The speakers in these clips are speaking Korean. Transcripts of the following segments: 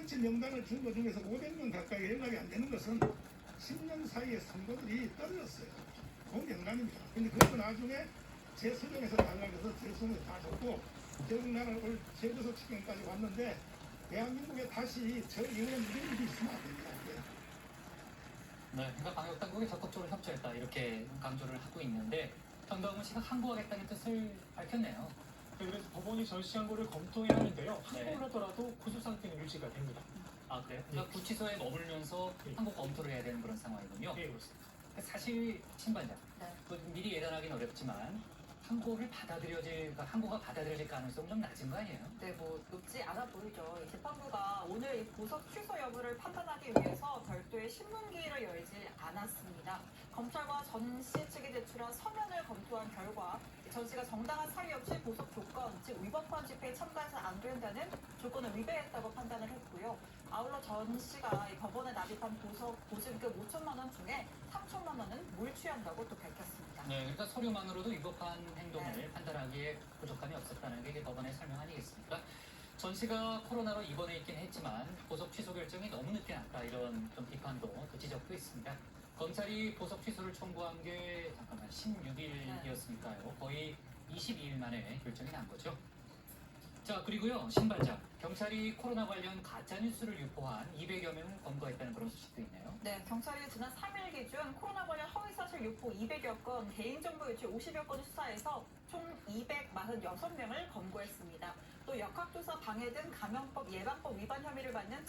전체 명단을 준 것 중에서 500명 가까이 연락이 안 되는 것은 10년 사이에 선거들이 떨어졌어요. 그 명단입니다. 근데 그래도 나중에 재수정해서 달라해서 재수정을 다 줬고 결국 나는 올 재구속 시경까지 왔는데 대한민국에 다시 저 이후에 이런 일이 있으면 안 됩니다. 네, 그러니까 방역 당국이 적극적으로 협조했다 이렇게 강조를 하고 있는데 정다운 씨가 항고하겠다는 뜻을 밝혔네요. 네, 그래서 법원이 전시 항고를 검토해야 하는데요. 항고를 네. 하더라도 구속 상태는 유지가 됩니다. 아 그래요? 그러니까 구치소에 머물면서 항고 검토를 해야 되는 그런 상황이군요. 네, 그렇습니다. 사실 신반장, 네. 미리 예단하기는 어렵지만 항고가 받아들여질 가능성은 좀 낮은 거 아니에요? 네, 뭐 높지 않아 보이죠. 이 재판부가 오늘 이 보석 취소 여부를 판단하기 위해서 별도의 신문기일을 열지 않았습니다. 검찰과 전 씨 측이 제출한 서면을 검토한 결과 전 씨가 정당한 사유 없이 보석 조건, 즉 위법한 집회에 참가해서 안 된다는 조건을 위배했다고 판단을 했고요. 아울러 전 씨가 이 법원에 납입한 보증금 5천만 원 중에 3천만 원은 물 취한다고 또 밝혔습니다. 네, 그러니까 서류만으로도 위법한 행동을 네. 판단하기에 부족함이 없었다는 게 이게 법원의 설명 아니겠습니까? 전 씨가 코로나로 입원해 있긴 했지만 보석 취소 결정이 너무 늦게 났다 이런 좀 비판도 또 지적도 있습니다. 검찰이 보석 취소를 청구한 게 잠깐만 16일이었으니까요. 거의 22일 만에 결정이 난 거죠. 자, 그리고요, 신발장. 경찰이 코로나 관련 가짜뉴스를 유포한 200여 명을 검거했다는 그런 소식도 있네요. 네, 경찰이 지난 3일 기준 코로나 관련 허위사실 유포 200여 건, 개인정보 유출 50여 건을 수사해서 총 246명을 검거했습니다. 또 역학조사 방해 등 감염법 예방법 위반 혐의를 받는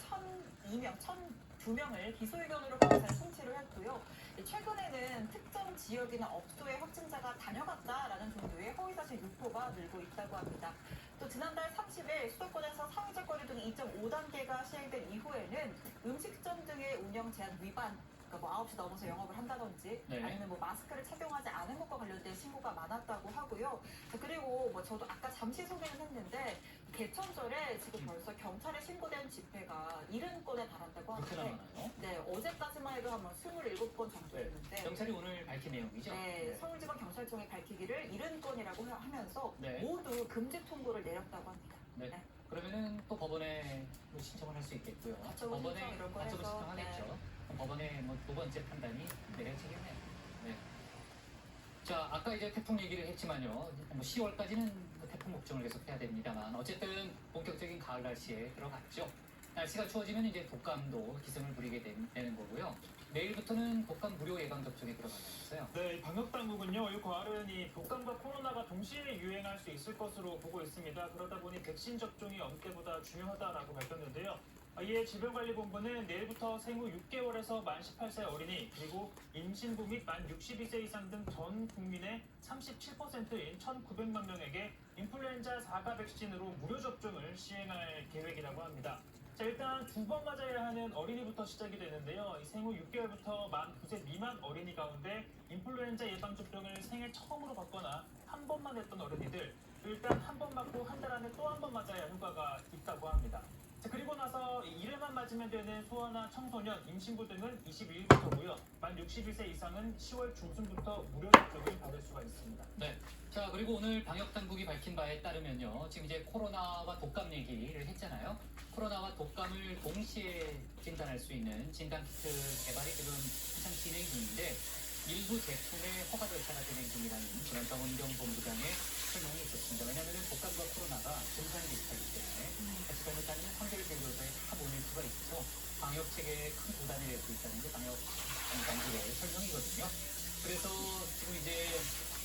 1,002명을 기소의견으로 검찰에 송치를 했고요. 최근에는 특정 지역이나 업소에 확진자가 다녀갔다라는 정도의 허위사실 유포가 늘고 있다고 합니다. 또 지난달 30일 수도권에서 사회적 거리 등 2.5단계가 시행된 이후에는 음식점 등의 운영 제한 위반, 그러니까 뭐 9시 넘어서 영업을 한다든지 네. 아니면 뭐 마스크를 착용하지 않은 것과 관련된 신고가 많았다고 하고요. 자, 그리고 뭐 저도 아까 잠시 소개는 했는데 개천절에 지금 벌써 경찰에 신고된 집회가 70건에 달한다고 그렇게나 하는데 많아요? 네, 어제까지만 해도 한 27건 정도였는데 경찰이 오늘 밝힌 내용이죠? 네, 서울지방경찰청이 밝히기를 70건이라고 하면서 네. 모두 금지 통보를 내렸다고 합니다. 네. 네. 그러면은 또 법원에 뭐 신청을 할 수 있겠고요. 가처분 법원에 신청 이런 거 가처분 해서, 신청하겠죠. 네. 그럼 법원의 뭐 두 번째 판단이 내려지겠네요. 네. 자, 아까 이제 태풍 얘기를 했지만요. 뭐 10월까지는 태풍 걱정을 계속 해야 됩니다만 어쨌든 본격적인 가을 날씨에 들어갔죠. 날씨가 추워지면 이제 독감도 기승을 부리게 되는 거고요. 내일부터는 독감 무료 예방 접종에 들어가면서요. 네, 방역 당국은요, 이 가을은 이 독감과 코로나가 동시에 유행할 수 있을 것으로 보고 있습니다. 그러다 보니 백신 접종이 어느 때보다 중요하다라고 밝혔는데요. 이에 질병관리본부는 내일부터 생후 6개월에서 만 18세 어린이 그리고 임신부 및 만 62세 이상 등 전 국민의 37%인 1,900만 명에게 인플루엔자 4가 백신으로 무료 접종을 시행할 계획이라고 합니다. 자, 일단 2번 맞아야 하는 어린이부터 시작이 되는데요. 이 생후 6개월부터 만 9세 미만 어린이 가운데 인플루엔자 예방접종을 생애 처음으로 받거나 한 번만 했던 어린이들 일단 한 번 맞고 한 달 안에 또 한 번 맞아야 효과가 있다고 합니다. 자, 그리고 나서 이름만 맞으면 되는 소아나 청소년, 임신부 등은 22일부터고요. 만 61세 이상은 10월 중순부터 무료 접종을 받을 수가 있습니다. 네. 자, 그리고 오늘 방역 당국이 밝힌 바에 따르면요. 지금 이제 코로나와 독감 얘기를 했잖아요. 코로나와 독감을 동시에 진단할 수 있는 진단키트 개발이 지금 한창 진행 중인데 일부 제품의 허가 절차가 진행 중이라는 그런 정은경 본부장의 설명이 있었습니다. 왜냐하면 독감과 코로나가 증상이 비슷하기 때문에 같이 잘못하면 상대를 제조사에 다 몰릴 수가 있어서 방역 체계에 큰 부담이 될 수 있다는 게 방역 당국의 설명이거든요. 그래서 지금 이제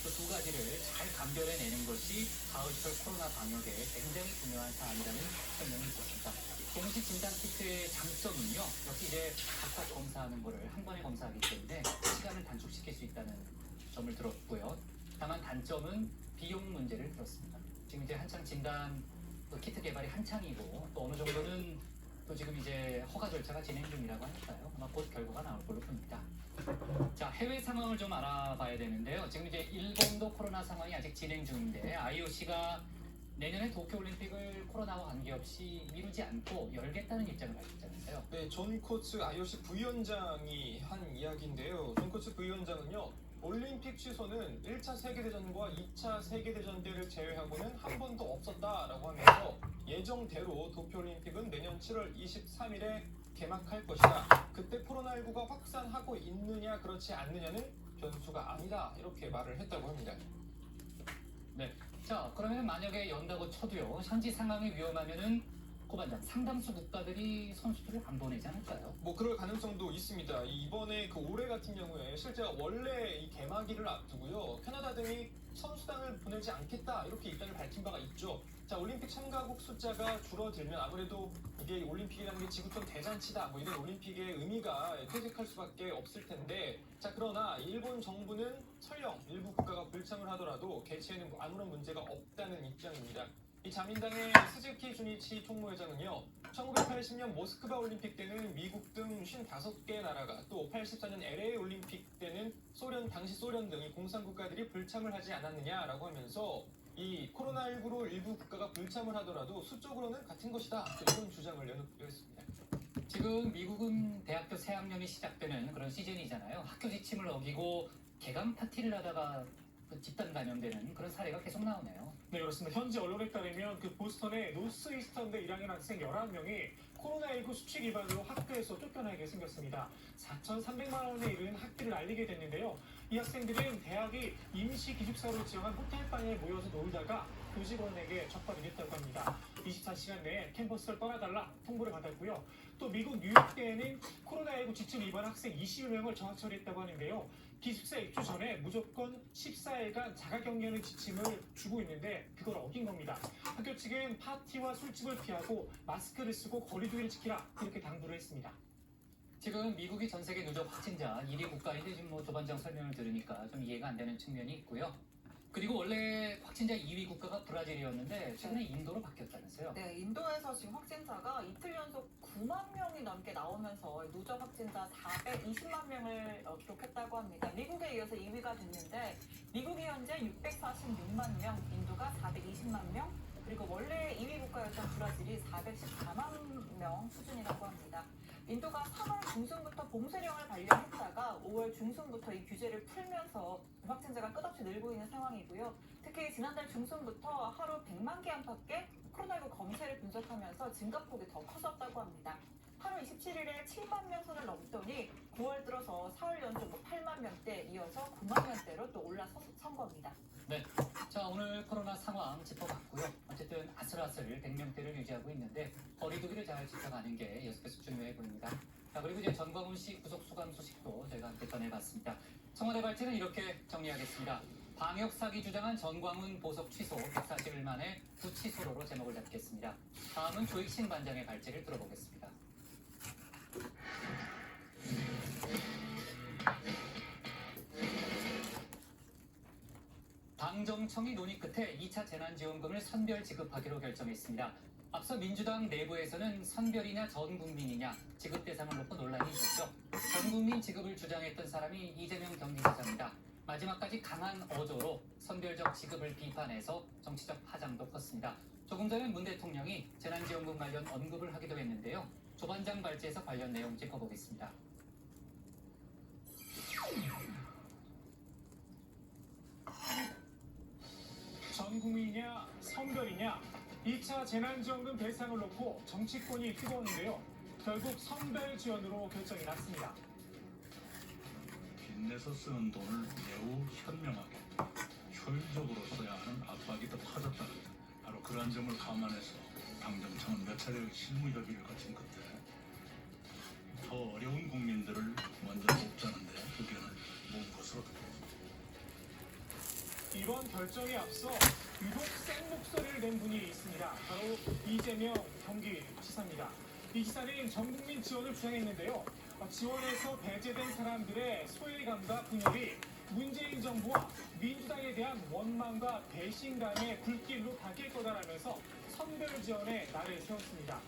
그 두 가지를 잘 감별해내는 것이 가을철 코로나 방역에 굉장히 중요한 사안이라는 설명이 있었습니다. 동시 진단 키트의 장점은요, 역시 이제 각각 검사하는 거를 한 번에 검사하기 때문에 시간을 단축시킬 수 있다는 점을 들었고요. 다만 단점은 비용 문제를 들었습니다. 지금 이제 한창 진단 키트 개발이 한창이고 또 어느 정도는 또 지금 이제 허가 절차가 진행 중이라고 하니까요. 아마 곧 결과가 나올 걸로 봅니다. 자, 해외 상황을 좀 알아봐야 되는데요. 지금 이제 일본도 코로나 상황이 아직 진행 중인데 IOC가 내년에 도쿄올림픽을 코로나와 관계없이 미루지 않고 열겠다는 입장을 밝혔잖아요. 네, 존 코츠 IOC 부위원장이 한 이야기인데요. 존 코츠 부위원장은요, 올림픽 취소는 1차 세계대전과 2차 세계대전 때를 제외하고는 한 번도 없었다라고 하면서 예정대로 도쿄올림픽은 내년 7월 23일에 개막할 것이다. 그때 코로나19가 확산하고 있느냐 그렇지 않느냐는 변수가 아니다. 이렇게 말을 했다고 합니다. 자, 그러면 만약에 연다고 쳐도요. 현지 상황이 위험하면은 고반장 상당수 국가들이 선수들을 안 보내지 않을까요? 뭐 그럴 가능성도 있습니다. 이번에 그 올해 같은 경우에 실제 원래 이 개막일을 앞두고요. 캐나다 등이 선수단을 보내지 않겠다 이렇게 입장을 밝힌 바가 있죠. 자, 올림픽 참가국 숫자가 줄어들면 아무래도 이게 올림픽이라는 게 지구촌 대잔치다 뭐 이런 올림픽의 의미가 퇴색할 수밖에 없을 텐데, 자, 그러나 일본 정부는 설령 일부 국가가 불참을 하더라도 개최에는 아무런 문제가 없다는 입장입니다. 이 자민당의 스즈키 주니치 총무회장은요, 1980년 모스크바 올림픽 때는 미국 등 55개 나라가, 또 84년 LA 올림픽 때는 당시 소련 등 이 공산국가들이 불참을 하지 않았느냐라고 하면서 이 코로나19로 일부 국가가 불참을 하더라도 수적으로는 같은 것이다. 이런 주장을 내놓기도 했습니다. 지금 미국은 대학교 새학년이 시작되는 그런 시즌이잖아요. 학교 지침을 어기고 개강 파티를 하다가 그 집단 감염되는 그런 사례가 계속 나오네요. 네, 그렇습니다. 현지 언론에 따르면 그 보스턴의 노스 이스턴대 1학년 학생 11명이 코로나19 수칙 위반으로 학교에서 쫓겨나게 생겼습니다. 4,300만 원에 이른 학비를 알리게 됐는데요. 이 학생들은 대학이 임시 기숙사로 지정한 호텔방에 모여서 놀다가 교직원에게 적발이 됐다고 합니다. 24시간 내에 캠퍼스를 떠나달라 통보를 받았고요. 또 미국 뉴욕대에는 코로나19 지침 위반 학생 20여 명을 정학 처리했다고 하는데요. 기숙사 입주 전에 무조건 14일간 자가격리하는 지침을 주고 있는데 그걸 어긴 겁니다. 학교 측은 파티와 술집을 피하고 마스크를 쓰고 거리두기를 지키라 이렇게 당부를 했습니다. 지금 미국이 전 세계 누적 확진자 1위 국가인데 지금 뭐 조반장 설명을 들으니까 좀 이해가 안 되는 측면이 있고요. 그리고 원래 확진자 2위 국가가 브라질이었는데 최근에 인도로 바뀌었다면서요? 네, 인도에서 지금 확진자가 이틀 연속 9만 명이 넘게 나오면서 누적 확진자 420만 명을 기록했다고 합니다. 미국에 이어서 2위가 됐는데 미국이 현재 646만 명, 인도가 420만 명, 그리고 원래 2위 국가였던 브라질이 414만 명 수준이라고 합니다. 인도가 3월 중순부터 봉쇄령을 발령했다가 5월 중순부터 이 규제를 풀면서 확진자가 끝없이 늘고 있는 상황이고요. 특히 지난달 중순부터 하루 100만 개 안팎의 코로나19 검사를 분석하면서 증가폭이 더 커졌다고 합니다. 8월 27일에 7만 명 선을 넘더니 9월 들어서 사흘 연속 8만 명대 이어서 9만 명대로 또 올라선 겁니다. 자, 오늘 코로나 상황 짚어봤고요. 어쨌든 아슬아슬 100명대를 유지하고 있는데 거리두기를 잘 지켜가는 게 계속해서 중요해 보입니다. 자, 그리고 이제 전광훈 씨 구속 수감 소식도 저희가 함께 전해봤습니다. 청와대 발제는 이렇게 정리하겠습니다. 방역 사기 주장한 전광훈 보석 취소 140일 만에 구치소로로 제목을 잡겠습니다. 다음은 조익신 반장의 발제를 들어보겠습니다. 당정청이 논의 끝에 2차 재난지원금을 선별 지급하기로 결정했습니다. 앞서 민주당 내부에서는 선별이냐 전 국민이냐 지급 대상을 놓고 논란이 있었죠. 전 국민 지급을 주장했던 사람이 이재명 경기지사입니다. 마지막까지 강한 어조로 선별적 지급을 비판해서 정치적 파장도 컸습니다. 조금 전에 문 대통령이 재난지원금 관련 언급을 하기도 했는데요. 조반장 발제에서 관련 내용 짚어보겠습니다. 전 국민이냐 선별이냐 2차 재난지원금 대상을 놓고 정치권이 뜨거웠는데요. 결국 선별 지원으로 결정이 났습니다. 빚내서 쓰는 돈을 매우 현명하게 효율적으로 써야 하는 압박이 더 커졌다. 바로 그러한 점을 감안해서 당정청은 몇 차례 실무 협의를 거친 끝에 더 어려운 국민들을 먼저 돕자는 데 의견을 모은 것으로 듣고 이번 결정에 앞서 유독 센 목소리를 낸 분이 있습니다. 바로 이재명 경기지사입니다. 이 지사는 전국민 지원을 주장했는데요. 지원에서 배제된 사람들의 소외감과 분열이 문재인 정부와 민주당에 대한 원망과 배신감의 불길로 바뀔 거다라면서 선별 지원에 날을 세웠습니다.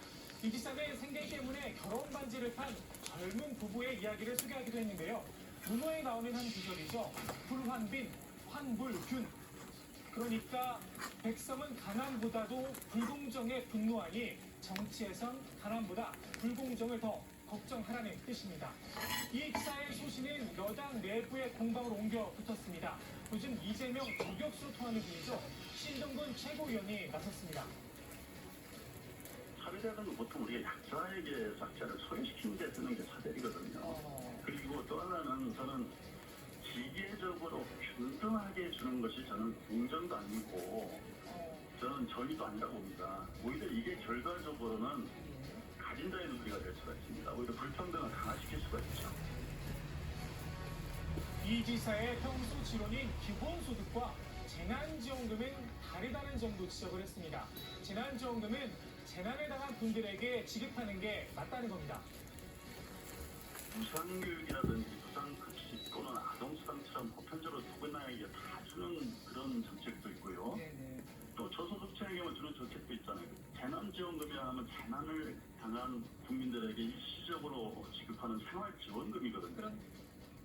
이 지사는 생계 때문에 결혼 반지를 판 젊은 부부의 이야기를 소개하기도 했는데요. 문호에 나오는 한 구절이죠. 불환빈, 환불균. 그러니까 백성은 가난보다도 불공정에 분노하니 정치에선 가난보다 불공정을 더 걱정하라는 뜻입니다. 이 기사의 소신은 여당 내부의 공방으로 옮겨 붙었습니다. 요즘 이재명 저격수로 통하는 분이죠. 신동근 최고위원이 나섰습니다. 사회자는 보통 우리가 약자에게 약자를 소외시키는 데 쓰는 게 사대이거든요. 그리고 또 하나는 저는 기계적으로 균등하게 주는 것이 저는 공정도 아니고 저는 정의도 아니라고 봅니다. 오히려 이게 결과적으로는 가진 자의 논리가 될 수가 있습니다. 오히려 불평등을 강화시킬 수가 있죠. 이 지사의 평소 지론인 기본소득과 재난지원금은 다르다는 점도 지적을 했습니다. 재난지원금은 재난에 당한 분들에게 지급하는 게 맞다는 겁니다. 무상교육이라든지 무상급식 또는 아동수당처럼 보편적으로 누구나에게 다 주는 그런 정책도 있고요. 또 저소득층에게 주는 정책도 있잖아요. 재난지원금이라 하면 재난을 당한 국민들에게 일시적으로 지급하는 생활지원금이거든요.